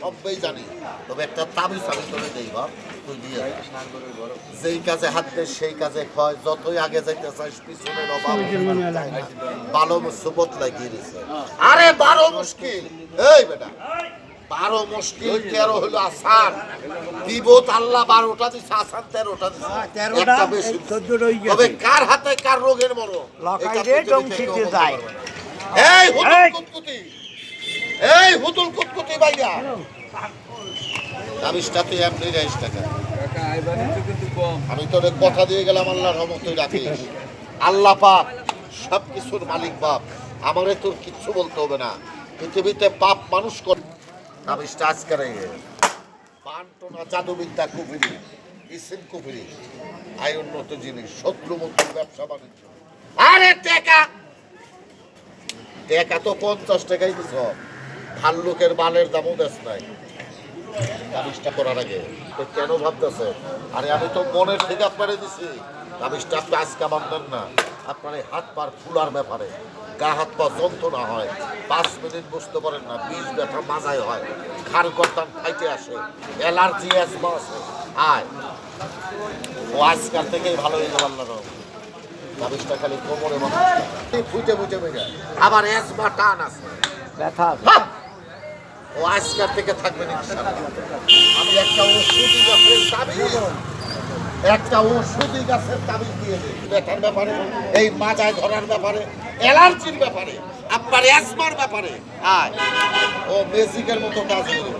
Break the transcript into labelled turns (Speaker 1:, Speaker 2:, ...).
Speaker 1: সবই জানি, তবে একটা তাবিজ আমি তোরে দেই বাপ, তুই দিয়ে যেই কাজে হাত দে সেই কাজে ক্ষয়, যতই আগে যাইতে চাইস পিছনের অভাব ভালো সুবত লাগিয়ে দিছে। আরে 12 মুশকিল, এই বেটা 12 মুশকিল 13 হলো আসান, বিপদ আল্লাহ 12টা দিছে, আসান 13টা দিছে, একটা বেশি। তবে কার হাতে কার রোগের মরণ
Speaker 2: লকাইরে ডংসিতে যায়।
Speaker 1: এই হুতুল কুতকুতি, এই হুতুল কুতকুতি ভাইয়া তাবিজটা তুই এমনি রাইস টাকা, আমি তোরে কথা দিয়ে গেলাম আল্লাহর রহমত তুই রাখিস। আল্লাহ পাক সব কিছুর মালিক বাপ, আমারে তোর কিচ্ছু বলতে হবে না। পৃথিবীতে পাপ মানুষ করে, তাবিজটা আজকে রেগে পান্টনা জাদুবিদ্যা কুফরি ইসিম কুফরি আয় উন্নত জিনিস শত্রু মুক্ত ব্যবসা বাণিজ্য। আরে টাকা টাকা তো 50 টাকাই দিছ, ভাল্লুকের বালের দামও দেশ নাই। তাবিজটা করার আগে তো কেন ভাবতেছে? আরে আমি তো মনের থেকে আপনারে দিছি, তাবিজটা আপনি আজকে বাঁধবেন না, আপনার এই হাত পার ফুলার ব্যাপারে, গা হাত পা যন্ত্রণা হয়, 5 মিনিট বুঝতে পারেন না, বীজ ব্যথা মাজায় হয়, খার গর্দান খাইতে আসে, অ্যালার্জি অ্যাজমা আছে, আয় ও আজকাল থেকেই ভালো হয়ে যাবে আল্লাহ রহমতে। তাবিজটা খালি কোমরে মনে ফুটে ফুটে বেড়ে, আবার অ্যাজমা টান আছে,
Speaker 2: ব্যথা
Speaker 1: ও আজকাল থেকে থাকবে না ইনশাআল্লাহ। আমি একটা ওষুধি গাছের তাবিজ, একটা ওষুধি গাছের তাবিজ দিয়ে দিই ব্যথার ব্যাপারে, এই মাজায় ধরার ব্যাপারে, অ্যালার্জির ব্যাপারে, আপনার অ্যাজমার ব্যাপারে, আয় ও ম্যাজিকের মতো কাজ হবে।